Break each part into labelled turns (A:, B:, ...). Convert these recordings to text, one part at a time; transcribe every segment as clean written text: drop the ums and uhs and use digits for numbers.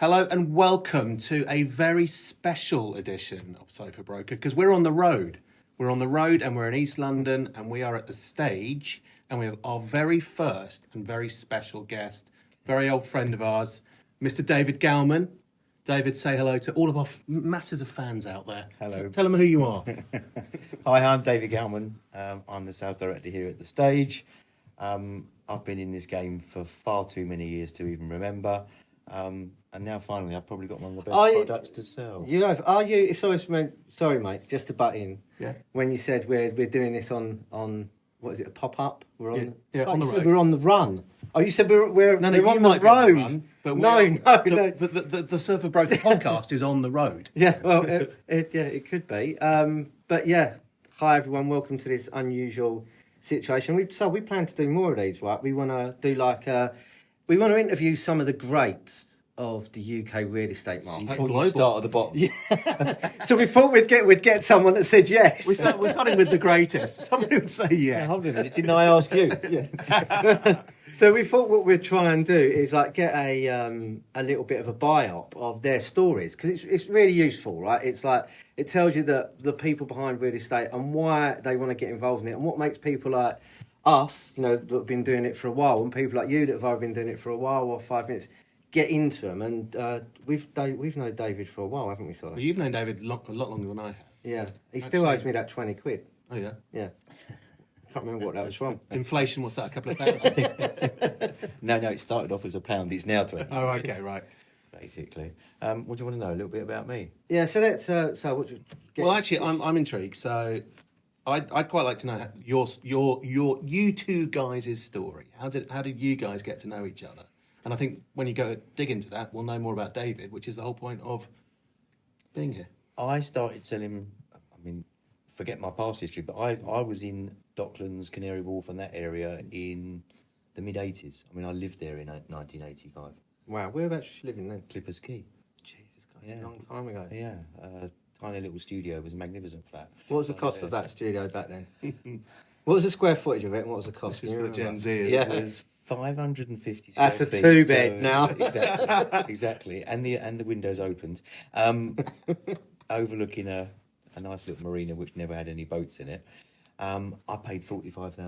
A: Hello and welcome to a very special edition of Sofa Broker because we're on the road. We're on the road and we're in East London and we are at the stage and we have our very first and very special guest, very old friend of ours, Mr. David Galman. David, say hello to all of our masses of fans out there.
B: Hello.
A: Tell them who you are.
B: Hi, I'm David Galman. I'm the sales director here at the stage. I've been in this game for far too many years to even remember. And now finally I've probably got one of the best products to sell.
C: You have? Are you? Sorry, mate. Just to butt in.
A: Yeah.
C: When you said we're doing this on what is it? A pop up? We're on.
A: Yeah, on the road.
C: We're on the run. Oh, you said we're on the road.
A: Run, but
C: no.
A: But the Sofa Broker podcast is on the road.
C: Yeah. Well, it could be. But yeah. Hi everyone. Welcome to this unusual situation. We plan to do more of these, right? We want to do we want to interview some of the greats of the UK real estate market.
B: You start at the bottom.
C: Yeah. So we thought we'd get someone that said yes.
A: We're starting with the greatest. Somebody would say yes.
B: Yeah, hold on a minute. Didn't I ask you?
C: Yeah. So we thought what we'd try and do is get a little bit of a biop of their stories because it's really useful, right? It's it tells you the people behind real estate and why they want to get involved in it and what makes people like us, that have been doing it for a while, and people like you that have either been doing it for a while or 5 minutes, get into them. And we've known David for a while, haven't we, Solly?
A: Well, you've known David a lot longer than I have.
C: Yeah, he still owes me that 20 quid.
A: Oh yeah.
C: Yeah. Can't remember what that was from.
A: Inflation, what's that? A couple of thousand?
B: No, it started off as £1. It's now 20.
A: Oh, okay, right.
B: Basically. What do you want to know? A little bit about me?
C: Yeah. So let's. So what?
A: Well, actually, I'm intrigued. So, I'd quite like to know you two guys' story. How did you guys get to know each other? And I think when you go dig into that, we'll know more about David, which is the whole point of being here.
B: I started selling. Forget my past history, but I was in Docklands, Canary Wharf, and that area in the mid '80s. I lived there in 1985.
C: Wow, whereabouts was you living then?
B: Clippers Quay.
C: Jesus Christ, a long time ago.
B: Yeah, tiny little studio. It was a magnificent flat.
C: What was the cost of that studio back then? What was the square footage of it and what was the cost?
A: This is for the Gen Zers.
C: Yeah.
B: It was 550 square feet.
C: That's a two-bed now.
B: Exactly. And the windows opened. Overlooking a nice little marina which never had any boats in it. I paid £45,000 for that.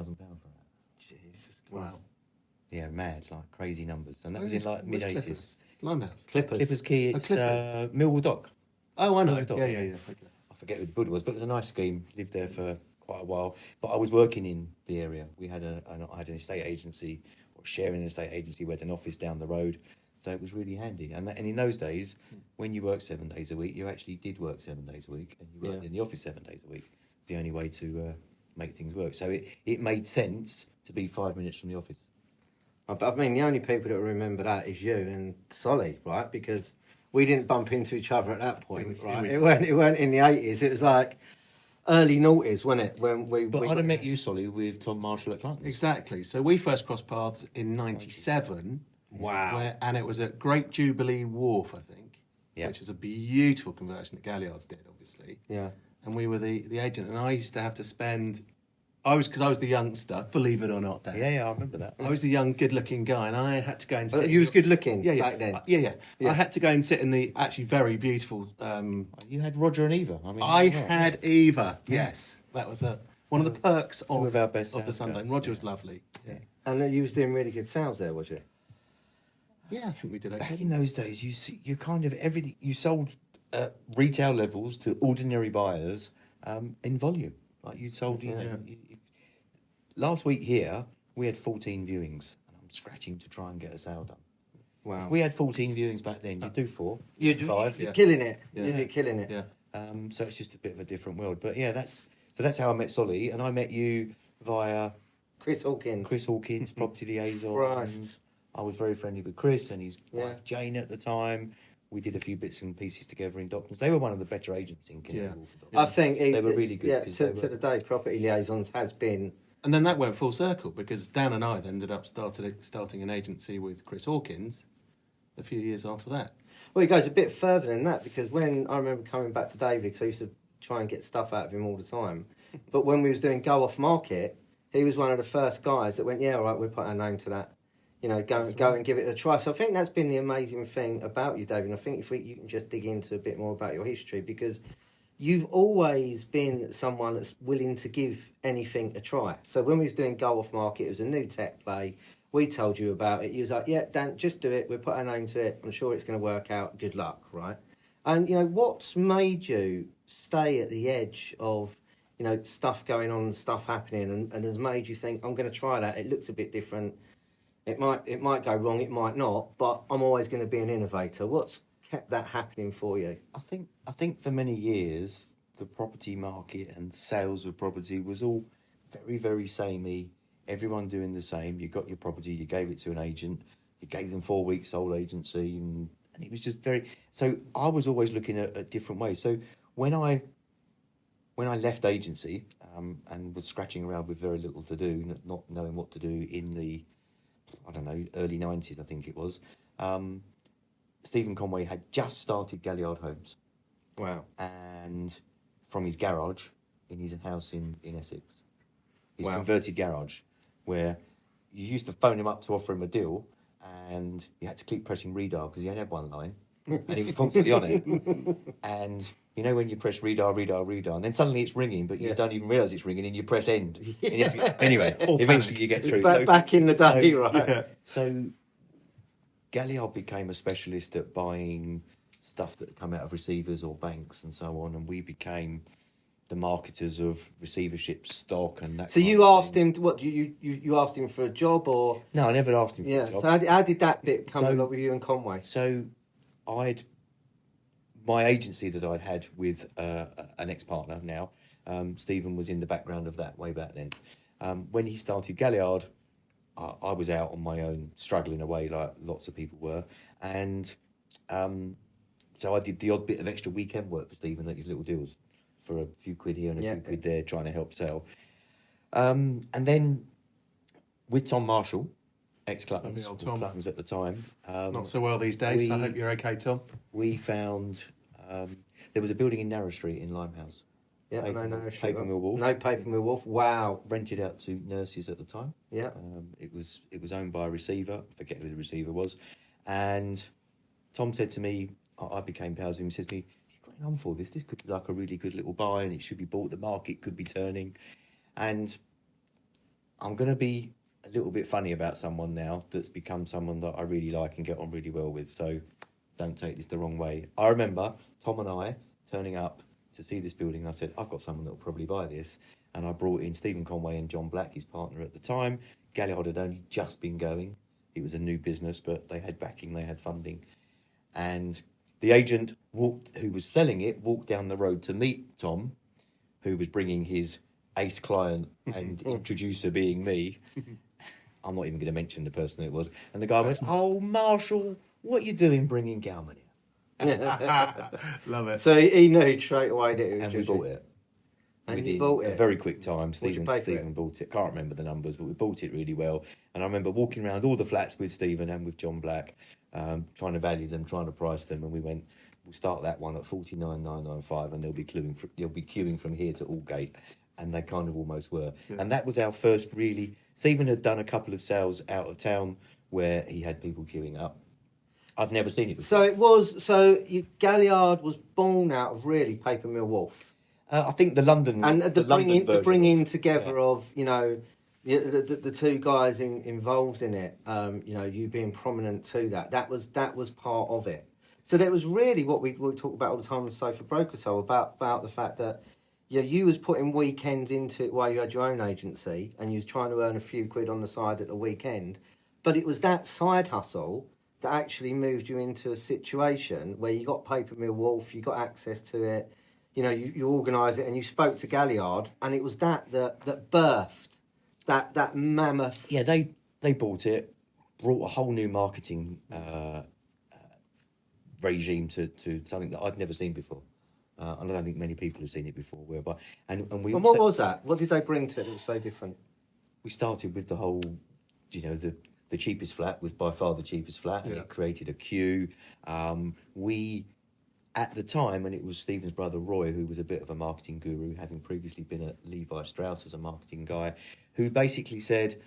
C: Jesus Christ.
A: Wow.
B: Yeah, mad, crazy numbers. And that was in mid '80s.
A: Limehouse.
B: Clippers Quay. It's
A: Clippers.
B: Millwall Dock.
A: Oh, I know.
B: Millwall Dock.
A: Yeah. Okay.
B: I forget who the Buddha was, but it was a nice scheme. Lived there for quite a while. But I was working in the area. I had an estate agency, or sharing an estate agency. We had an office down the road. So it was really handy. And in those days, when you worked 7 days a week, you actually did work 7 days a week. And you worked in the office 7 days a week. The only way to make things work. So it made sense to be 5 minutes from the office.
C: But the only people that remember that is you and Solly, right? Because we didn't bump into each other at that point, right? It weren't in the 80s. It was early noughties, wasn't it?
B: But I'd have met you, Solly, with Tom Marshall at Cluntons.
A: Exactly. So we first crossed paths in '97.
C: Wow.
A: And it was at Great Jubilee Wharf, I think, which is a beautiful conversion that Galliard's did, obviously.
C: Yeah.
A: And we were the agent, and I used to have to spend. Because I was the youngster, believe it or not. Dad.
B: Yeah, I remember that.
A: I was the young, good-looking guy, and I had to go and sit.
C: You was good-looking back then.
A: Yeah. I had to go and sit in the actually very beautiful.
B: You had Roger and Eva.
A: I had Eva. Yes, that was one of the perks of
B: our best
A: the Sunday. And Roger was lovely. Yeah.
C: And you was doing really good sales there, was you?
A: Yeah, I think we did okay.
B: Back in those days, you kind of everything you sold at retail levels to ordinary buyers in volume. You sold, last week here we had 14 viewings, and I'm scratching to try and get a sale done.
C: Wow.
B: If we had 14 viewings back then, you'd do 4.
C: You'd
B: 5.
C: You're killing it.
A: Yeah.
C: You'd be killing it.
A: Yeah.
B: So it's just a bit of a different world. But yeah, that's how I met Solly, and I met you via
C: Chris Hawkins,
B: property liaison.
C: Christ.
B: I was very friendly with Chris and his
C: Yeah.
B: wife Jane at the time. We did a few bits and pieces together in Docklands. They were one of the better agents in Canary Wharf.
C: I think
B: they were really good.
C: Yeah, to the day, property liaisons has been.
A: And then that went full circle because Dan and I ended up starting an agency with Chris Hawkins a few years after that.
C: Well, it goes a bit further than that because when I remember coming back to David, because I used to try and get stuff out of him all the time. But when we was doing Go Off Market, he was one of the first guys that went, yeah, all right, we'll put our name to that. go and give it a try. So I think that's been the amazing thing about you, David. And I think if you can just dig into a bit more about your history, because you've always been someone that's willing to give anything a try. So when we was doing Go Off Market, it was a new tech play. We told you about it. You was like, yeah, Dan, just do it. We'll put our name to it. I'm sure it's going to work out. Good luck, right? And, what's made you stay at the edge of, stuff going on and stuff happening and has made you think, I'm going to try that. It looks a bit different. It might go wrong, it might not, but I'm always going to be an innovator. What's kept that happening for you?
B: I think for many years the property market and sales of property was all very, very samey. Everyone doing the same. You got your property, you gave it to an agent, you gave them 4 weeks sole agency, and it was just very. So I was always looking at different ways. So when I left agency and was scratching around with very little to do, not knowing what to do in the, I don't know, early 90s, I think it was. Stephen Conway had just started Galliard Homes.
C: Wow.
B: And from his garage in his house in Essex. His
C: Wow.
B: converted garage, where you used to phone him up to offer him a deal, and you had to keep pressing redial because he only had one line, and he was constantly on it. And when you press redial, and then suddenly it's ringing, but you don't even realise it's ringing, and you press end. And you have to, anyway, eventually you get through.
C: Back in the day, right?
B: Yeah. So Galliard became a specialist at buying stuff that had come out of receivers or banks and so on, and we became the marketers of receivership stock and that.
C: So you asked him what? You asked him for a job, or
B: No, I never asked him for a job.
C: So how did that bit come along with you and Conway?
B: So my agency that I'd had with an ex-partner now, Stephen was in the background of that way back then. When he started Galliard, I was out on my own, struggling away like lots of people were, and so I did the odd bit of extra weekend work for Stephen at his little deals for a few quid here and a few quid there, trying to help sell. And then with Tom Marshall, ex-Cluttons,
A: Lovely old Tom.
B: Cluttons at the time.
A: Not so well these days. I hope you're okay, Tom.
B: We found there was a building in Narrow Street in Limehouse.
C: Yeah,
B: Paper Mill Wharf.
C: No Paper Mill Wharf. Wow.
B: Rented out to nurses at the time.
C: Yeah.
B: It was owned by a receiver. I forget who the receiver was. And Tom said to me, I became pals with him. He said to me, "You've got an arm for this. This could be like a really good little buy, and it should be bought. The market could be turning." And I'm going to be a little bit funny about someone now that's become someone that I really like and get on really well with. So don't take this the wrong way. I remember Tom and I turning up to see this building, and I said, "I've got someone that will probably buy this." And I brought in Stephen Conway and John Black, his partner at the time. Galliard had only just been going. It was a new business, but they had backing, they had funding. And the agent who was selling it walked down the road to meet Tom, who was bringing his ace client and introducer being me. I'm not even going to mention the person it was. And the guy went, "Oh, Marshall, what are you doing bringing Galman here?"
A: Love it.
C: So he knew straight away that it was
B: And
C: just
B: we bought it.
C: And
B: Within
C: you bought it?
B: a very quick time.
C: What'd you pay for
B: Stephen
C: it?
B: bought it. Can't remember the numbers, but we bought it really well. And I remember walking around all the flats with Stephen and with John Black, trying to value them, trying to price them. And we went, "We'll start that one at 49,995, and they'll be queuing from here to Aldgate." And they kind of almost were. Yeah. And that was our first really. Stephen had done a couple of sales out of town where he had people queuing up. I'd never seen it before.
C: Galliard was born out of really Paper Mill Wharf.
B: I think the London
C: And the bringing together
B: yeah.
C: of the two guys involved in it. You being prominent to that was part of it. So that was really what we talk about all the time on the Sofa Broker Show about the fact that you was putting weekends into it while you had your own agency, and you was trying to earn a few quid on the side at the weekend. But it was that side hustle that actually moved you into a situation where you got Paper Mill Wharf, you got access to it. You organised it, and you spoke to Galliard, and it was that birthed that mammoth.
B: Yeah, they bought it, brought a whole new marketing regime to something that I'd never seen before, and I don't think many people have seen it before.
C: What was that? What did they bring to it that was so different?
B: We started with the whole, the cheapest flat was by far the cheapest flat, and it created a queue. At the time, and it was Stephen's brother Roy, who was a bit of a marketing guru, having previously been at Levi Strauss as a marketing guy, who basically said,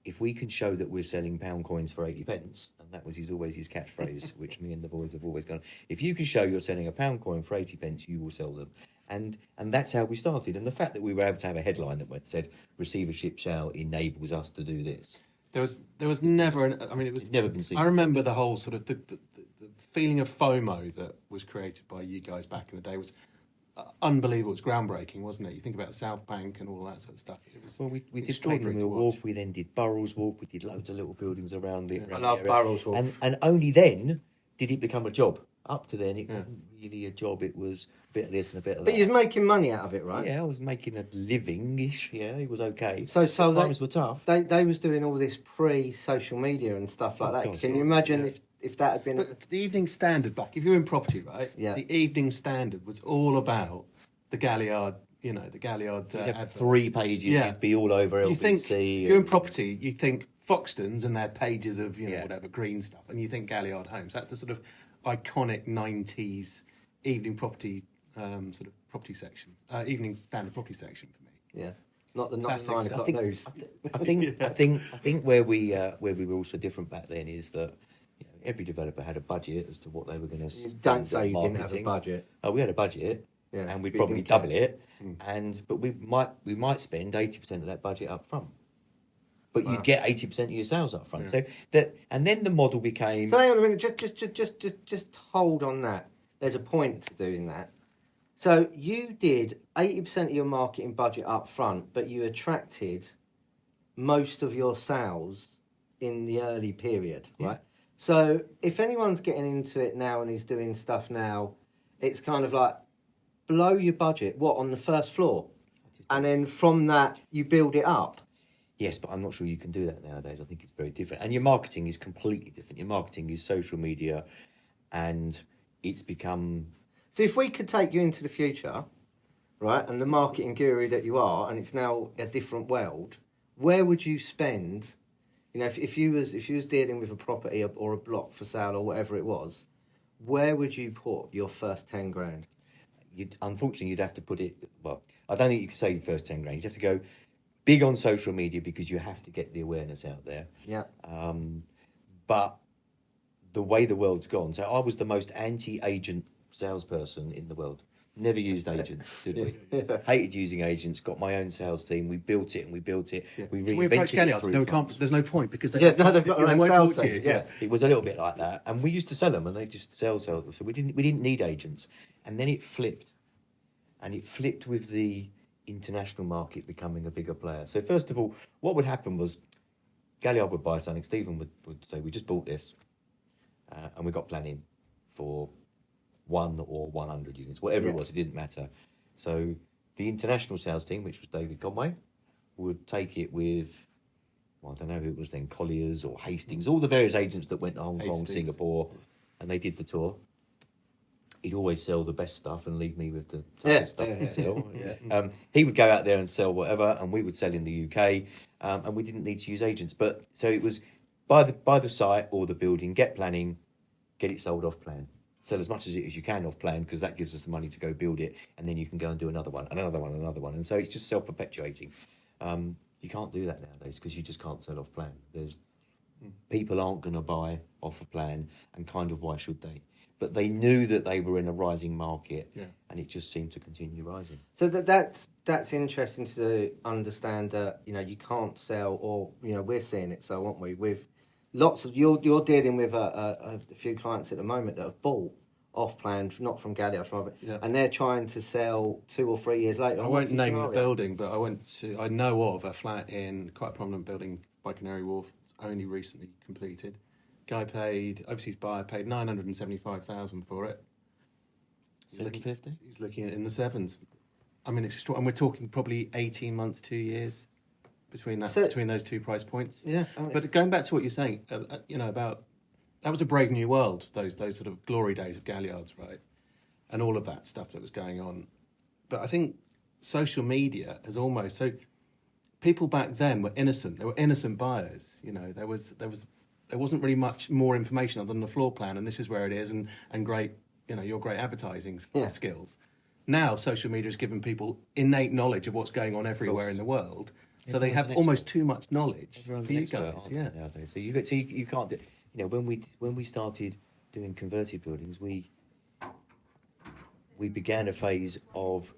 B: if we can show that we're selling pound coins for 80 pence, and that was always his catchphrase, which me and the boys have always gone, if you can show you're selling a pound coin for 80 pence, you will sell them. And that's how we started. And the fact that we were able to have a headline that said, receivership sale enables us to do this.
A: There was never it was
B: It's never been seen.
A: I remember the whole sort of the feeling of FOMO that was created by you guys back in the day was unbelievable. It was groundbreaking, wasn't it? You think about the South Bank and all that sort of stuff. It was
B: Well, we did
A: extraordinary
B: Paper
A: to
B: Mill
A: watch.
B: Wharf, we then did Burrells Wharf, we did loads of little buildings around it.
C: I love Burrells Wharf.
B: And only then did it become a job. Up to then, it wasn't really a job. It was a bit of this and a bit of that.
C: But you're making money out of it, right?
B: Yeah, I was making a living-ish. Yeah, it was okay.
C: So
B: The
C: they-
B: times were tough.
C: They was doing all this pre-social media and stuff like
B: Oh,
C: that.
B: God.
C: Can you imagine if that had been...
A: But the Evening Standard back, if you're in property, right?
C: Yeah.
A: The Evening Standard was all about the Galliard, the Galliard
B: You'd have
A: adverts.
B: 3 pages.
A: Yeah.
B: You'd be all over LBC.
A: You think, if you're in property, you think Foxtons and their pages of,
B: Yeah.
A: whatever, green stuff, and you think Galliard Homes. That's the sort of iconic 90s evening property sort of property section, Evening Standard property section for me.
C: Yeah. Not the
A: Classic
C: 9
A: stuff.
C: o'clock news.
B: I think where we were also different back then is that every developer had a budget as to what they were going to spend.
C: Don't say
B: on
C: you didn't have a
B: marketing.
C: budget.
B: Oh, we had a budget,
C: Yeah,
B: and we'd
C: but you
B: probably
C: didn't care.
B: double it, but we might spend 80% of that budget up front. But you'd get 80% of your sales up front. So and then the model became.
C: So hang on a minute, just hold on that. There's a point to doing that. So you did 80% of your marketing budget up front, but you attracted most of your sales in the early period, right? So if anyone's getting into it now and is doing stuff now, it's kind of like blow your budget, on the first floor? And then from that, you build it up.
B: Yes, but I'm not sure you can do that nowadays. I think it's very different. And your marketing is completely different. Your marketing is social media, and it's become...
C: So if we could take you into the future, right, and the marketing guru that you are, and it's now a different world, where would you spend? If you was dealing with a property or a block for sale or whatever it was, where would you put your first 10 grand?
B: Unfortunately, you'd have to put it... Well, I don't think you could say your first 10 grand. You'd have to go big on social media because you have to get the awareness out there.
C: Yeah.
B: But the way the world's gone... So I was the most anti-agent salesperson in the world. Never used agents, did we? Hated using agents. Got my own sales team. We built it. We
A: We approach
B: reinvented it
A: Galliards.
B: 3
A: No, we
B: times.
A: can't. There's no point because
C: they've got their own
A: won't
C: sales
A: talk to
C: team,
A: you.
C: yeah.
B: It was a little bit like that, and we used to sell them, and they just sell. So we didn't need agents, and then it flipped, with the international market becoming a bigger player. So first of all, what would happen was Galliard would buy something. Stephen would say, "We just bought this, and we got planning for 1 or 100 units, whatever it was. It didn't matter." So the international sales team, which was David Galman, would take it with, I don't know who it was then, Colliers or Hastings, all the various agents that went to Hong Kong,
A: Hastings.
B: Singapore, and they did the tour. He'd always sell the best stuff and leave me with the
C: Yeah,
B: toughest stuff
C: yeah,
B: to sell.
C: yeah.
B: He would go out there and sell whatever, and we would sell in the UK, and we didn't need to use agents. But so it was buy the site or the building, get planning, get it sold off plan. Sell as much as you can off plan because that gives us the money to go build it, and then you can go and do another one. And so it's just self-perpetuating. You can't do that nowadays because you just can't sell off plan. People aren't going to buy off a plan, and kind of why should they? But they knew that they were in a rising market, and it just seemed to continue rising.
C: So that's interesting to understand that you can't sell, or we're seeing it, so aren't we? With lots of you're dealing with a few clients at the moment that have bought off plan, not from Galliard, and they're trying to sell 2 or 3 years later.
A: I won't name the building, but I know of a flat in quite a prominent building by Canary Wharf. It's only recently completed. Overseas buyer paid 975,000 for it.
B: $750?
A: He's looking at in the sevens. I mean, it's extraordinary. And we're talking probably 18 months, 2 years between those 2 price points.
C: Yeah.
A: But going back to what you're saying, about that was a brave new world. Those sort of glory days of Galliards, right, and all of that stuff that was going on. But I think social media has almost people back then were innocent. They were innocent buyers. There wasn't really much more information other than the floor plan, and this is where it is, and great, your great advertising skills. Now, social media has given people innate knowledge of what's going on everywhere in the world, So they
B: Everyone's
A: have
B: an
A: almost
B: expert.
A: too much knowledge
B: Everyone's
A: for
B: an
A: you
B: expert,
A: guys.
B: aren't
A: Yeah.
B: they, nowadays? So you can't do. You know, when we started doing converted buildings, we began a phase of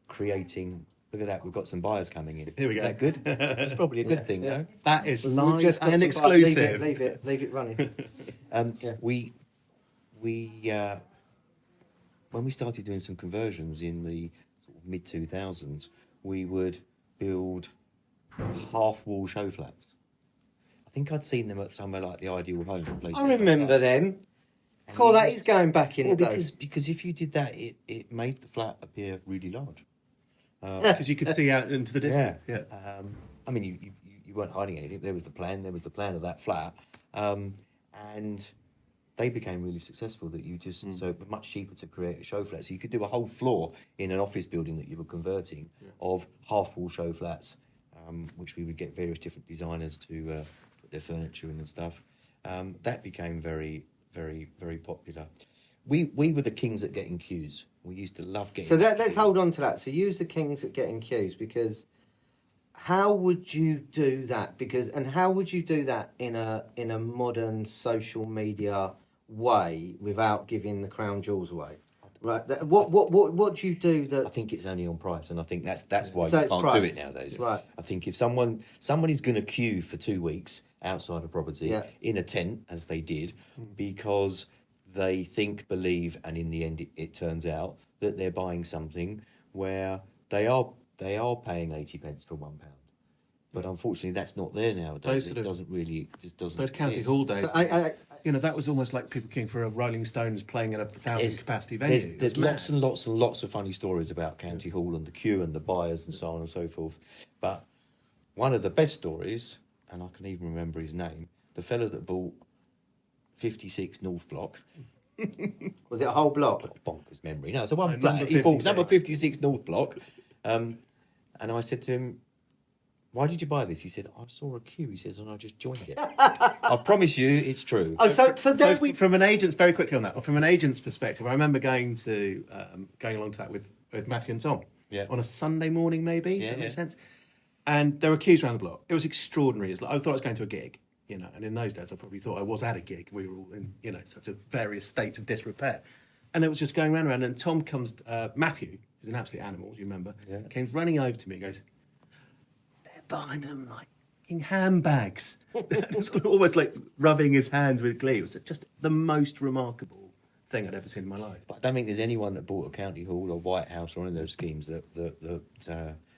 B: creating. Look at that, we've got some buyers coming in.
A: Here we
B: Is
A: go.
B: that good? It's probably a good thing, no?
A: That is
C: We've
A: live
C: just got
A: and
C: some-
A: exclusive.
C: Leave it running. Yeah.
B: We when we started doing some conversions in the sort of mid 2000s, we would build half wall show flats. I think I'd seen them at somewhere like the Ideal Homes. and places
C: I
B: like
C: remember
B: that.
C: them.
B: And
C: Cool,
B: you
C: that
B: just-
C: is going back in
B: Well,
C: the days.
B: because if you did that, it made the flat appear really large.
A: Because you could see out into the distance. Yeah.
B: I mean, you weren't hiding anything. There was the plan. There was the plan of that flat, and they became really successful. That you just so it was much cheaper to create a show flat. So you could do a whole floor in an office building that you were converting of half wall show flats, which we would get various different designers to put their furniture in and stuff. That became very, very, very popular. We were the kings at getting queues. We used to love getting.
C: So let's
B: queues.
C: hold on to that. So use the kings at getting cues, because how would you do that? And how would you do that in a modern social media way without giving the crown jewels away? Right. What do you do that?
B: I think it's only on price, and I think that's why
C: So
B: you
C: it's
B: can't
C: price.
B: do it nowadays.
C: Right.
B: I think if somebody's going to queue for 2 weeks outside a property
C: Yeah.
B: in a tent, as they did, because they believe, and in the end it turns out that they're buying something where they are paying 80 pence for £1. But unfortunately, that's not there nowadays. It just doesn't.
A: Those county
B: exist.
A: hall days.
C: So
A: that was almost like people queuing for a Rolling Stones playing at a 1,000 capacity venue.
B: There's
A: It's
B: lots
A: mad.
B: and lots and lots of funny stories about County Hall and the queue and the buyers and so on and so forth. But one of the best stories, and I can even remember his name, the fellow that bought 56 North Block.
C: was it a whole block?
B: Bonkers memory. No, it's a one
A: No,
B: flat.
A: number
B: He bought
A: 56.
B: number 56 North Block. And I said to him, "Why did you buy this?" He said, "I saw a queue." He says, "and I just joined it." I promise you, it's true.
C: Oh, so
A: So
C: don't we?
A: from an agent's, very quickly on that, from an agent's perspective, I remember going along to that with Matthew and Tom on a Sunday morning, maybe. Does that make sense? And there were queues around the block. It was extraordinary. It's like, I thought I was going to a gig, and in those days I probably thought I was at a gig. We were all in, such a various states of disrepair. And it was just going round and round. And Tom comes, Matthew, who's an absolute animal, do you remember?
B: Yeah.
A: Came running over to me and goes, "They're buying them like in handbags." Almost like rubbing his hands with glee. It was just the most remarkable thing I'd ever seen in my life.
B: But I don't think there's anyone that bought a County Hall or White House or any of those schemes that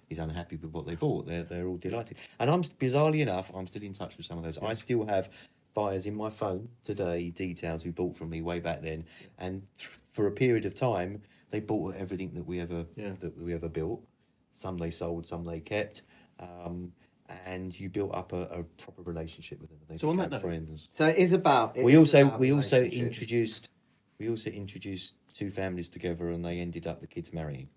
B: is unhappy with what they bought. They're all delighted. And bizarrely enough, I'm still in touch with some of those. I still have buyers in my phone today, details who bought from me way back then, and for a period of time they bought everything that we ever built. Some they sold, some they kept, and you built up a proper relationship with them. They
A: So on
B: became
A: that note-
B: friends.
C: So it is about.
B: We also introduced 2 families together, and they ended up the kids marrying.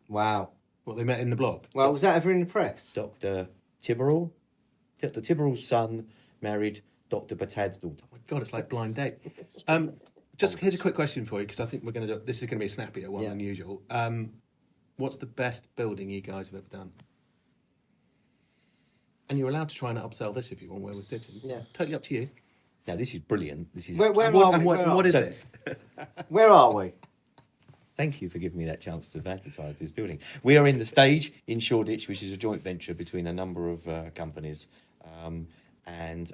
C: Wow.
A: Well, they met in the block.
C: Well, was that ever in the press?
B: Dr. Tibberall, Dr. Tibberall's son married Dr. Batad's daughter.
A: Oh my God, it's like blind date. Just here's a quick question for you, because I think this is going to be a snappier one than usual. What's the best building you guys have ever done? And you're allowed to try and upsell this if you want, where we're sitting.
C: Yeah.
A: Totally up to you.
B: Now, this is brilliant. This is
C: Where
A: And
C: are we?
A: what is
B: So-
A: this?
C: Where are we?
B: Thank you for giving me that chance to advertise this building. We are in the Stage in Shoreditch, which is a joint venture between a number of companies, and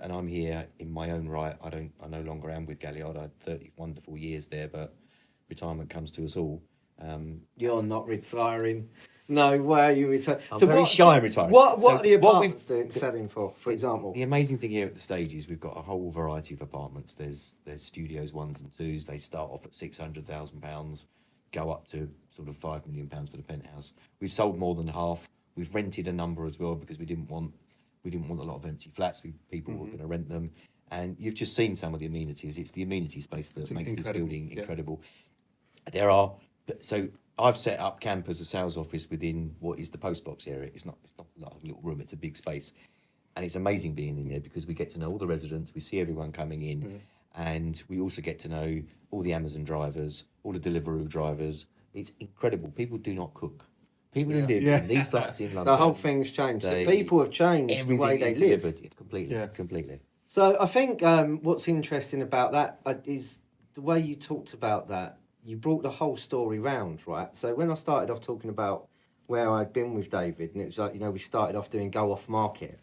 B: I'm here in my own right. I no longer am with Galliard. I had 30 wonderful years there, but retirement comes to us all.
C: You're not retiring. No way you retire.
B: I'm very shy in retiring.
C: What
B: So
C: are the
B: what we've-
C: apartments selling for example?
B: The amazing thing here at the Stage is we've got a whole variety of apartments. There's studios 1s and 2s. They start off at £600,000, go up to sort of £5 million for the penthouse. We've sold more than half. We've rented a number as well because we didn't want a lot of empty flats. People were going to rent them, and you've just seen some of the amenities. It's the amenity space that makes this building incredible. So I've set up camp as a sales office within what is the postbox area. It's not like a little room. It's a big space. And it's amazing being in there because we get to know all the residents, we see everyone coming in, and we also get to know all the Amazon drivers, all the Deliveroo drivers. It's incredible. People do not cook. People who live in these flats in London.
C: The whole thing's changed. The people have changed the way they live.
B: Completely.
C: So I think what's interesting about that is the way you talked about that. You brought the whole story round, right? So when I started off talking about where I'd been with David, and it was like, we started off doing Go Off Market.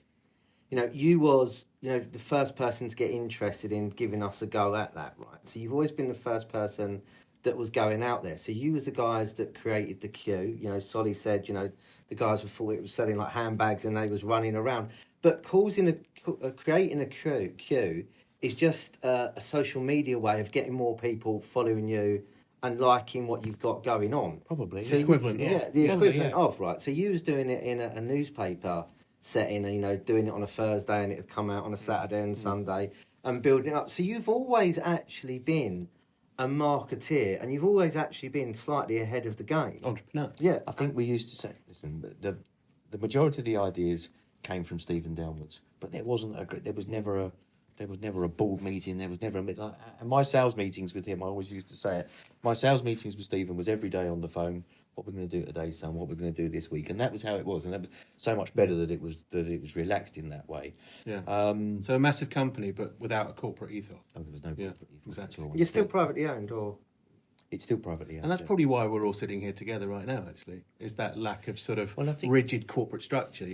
C: You was, the first person to get interested in giving us a go at that, right? So you've always been the first person that was going out there. So you was the guys that created the queue. Solly said, the guys thought it was selling like handbags and they was running around. But creating a queue is just a social media way of getting more people following you and liking what you've got going on.
B: Probably.
C: So
A: equivalent.
C: The equivalent of, right? So you was doing it in a newspaper setting, and doing it on a Thursday, and it would come out on a Saturday and Sunday, and building it up. So you've always actually been a marketeer, and you've always actually been slightly ahead of the game.
A: Entrepreneur.
C: Yeah,
B: I think we used to say, listen, the majority of the ideas came from Stephen downwards, but there was never a board meeting. There was never and my sales meetings with him. I always used to say it. My sales meetings with Stephen was every day on the phone. What we're going to do today, son? What we're going to do this week? And that was how it was, and that was so much better that it was relaxed in that way.
A: Yeah. So a massive company, but without a corporate ethos.
B: Oh, there was no corporate ethos at all.
C: you're still privately owned, or
B: It's still privately owned.
A: And that's probably why we're all sitting here together right now, actually, is that lack of sort of
B: I think
A: rigid corporate structure.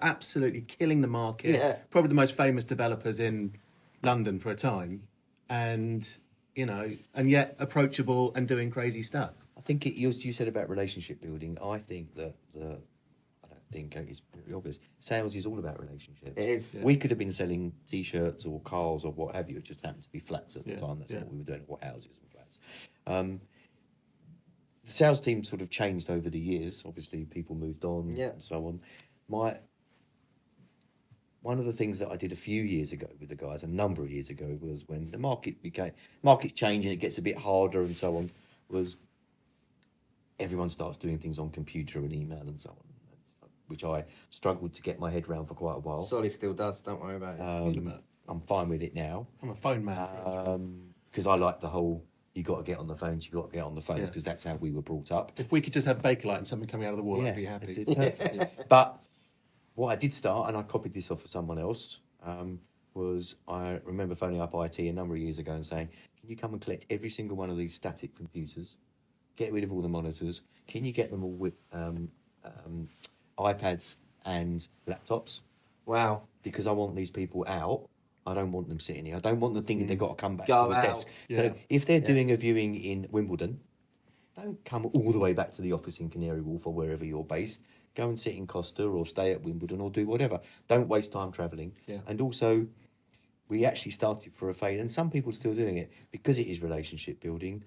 A: Absolutely killing the market.
C: Yeah.
A: Probably the most famous developers in London for a time, and yet approachable and doing crazy stuff.
B: I think you said about relationship building. I think that I don't think it's very obvious. Sales is all about relationships.
C: it is?
B: We could have been selling T-shirts or cars or what have you. It just happened to be flats at the time. That's what we were doing, or houses and flats. The sales team sort of changed over the years. Obviously, people moved on and so on. One of the things that I did a few years ago with the guys, a number of years ago, was when the market's changing, it gets a bit harder and so on, was everyone starts doing things on computer and email and so on, which I struggled to get my head around for quite a while.
C: Solly still does, don't worry about it.
B: I'm fine with it now.
A: I'm a phone man.
B: Because I like the whole, you got to get on the phones, because that's how we were brought up.
A: If we could just have Bakelite and something coming out of the wall, I'd be happy.
B: Perfect. But what I did start, and I copied this off of someone else, was I remember phoning up IT a number of years ago and saying, can you come and collect every single one of these static computers, get rid of all the monitors, can you get them all with iPads and laptops?
C: Wow.
B: Because I want these people out. I don't want them sitting here. I don't want them thinking they've got to come back
C: Go
B: to the
C: out.
B: desk.
A: Yeah.
B: So if they're doing a viewing in Wimbledon, don't come all the way back to the office in Canary Wharf or wherever you're based. Go and sit in Costa or stay at Wimbledon or do whatever. Don't waste time travelling.
A: Yeah.
B: And also, we actually started for a phase, and some people are still doing it, because it is relationship building.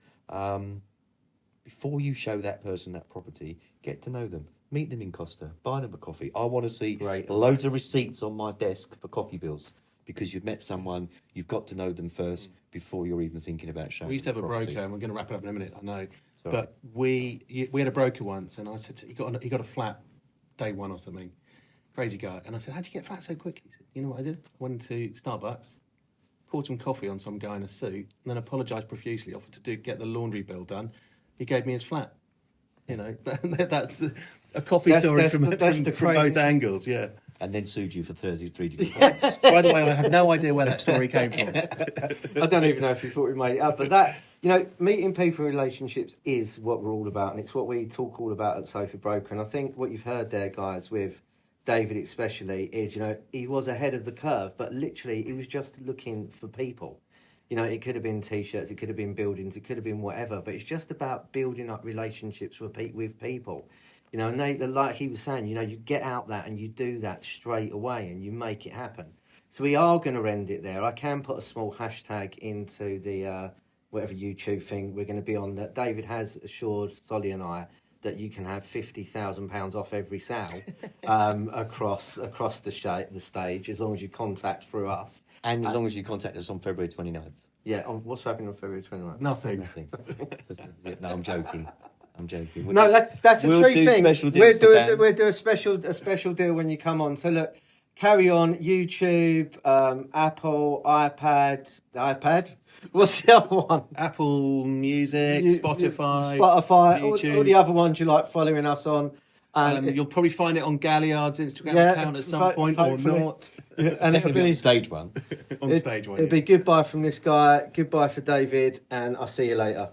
B: Before you show that person that property, get to know them. Meet them in Costa. Buy them a coffee. I want to see loads of receipts on my desk for coffee bills. Because you've met someone, you've got to know them first before you're even thinking about showing.
A: We used to have a
B: property.
A: broker, and we're going to wrap it up in a minute, I know.
B: Sorry.
A: But we had a broker once, and I said, he got a flat day one or something. Crazy guy. And I said, how'd you get a flat so quickly? He said, you know what I did? I went to Starbucks, poured some coffee on some guy in a suit, and then apologised profusely, offered to get the laundry bill done. He gave me his flat. That's a coffee story from both angles, yeah.
B: And then sued you for 33 degree points.
A: By the way, I have no idea where that story came from.
C: I don't even know if you thought we made it up, but that, meeting people in relationships is what we're all about, and it's what we talk all about at Sofa Broker. And I think what you've heard there, guys, with David especially, is, he was ahead of the curve, but literally he was just looking for people. It could have been T-shirts, it could have been buildings, it could have been whatever, but it's just about building up relationships with people. And they, like he was saying, you get out that and you do that straight away and you make it happen. So we are going to end it there. I can put a small hashtag into the whatever YouTube thing we're going to be on. That David has assured Solly and I that you can have £50,000 off every sale across the stage, as long as you contact through us.
B: And as long as you contact us on February 29th.
C: Yeah, what's happening on February 29th?
A: Nothing.
B: No, I'm joking.
C: No, that's a
B: we'll
C: true
B: do
C: thing.
B: Special deals
C: We'll do a special deal when you come on. So look, carry on YouTube, Apple, iPad. What's the other one?
A: Apple Music, Spotify,
C: all
A: YouTube.
C: the other ones you like following us on.
A: You'll probably find it on Galliard's Instagram
C: Yeah,
A: account at some point
C: hopefully.
A: or not.
C: Yeah, and
B: Definitely on stage one.
A: On stage one.
C: It'll be goodbye from this guy, goodbye for David, and I'll see you later.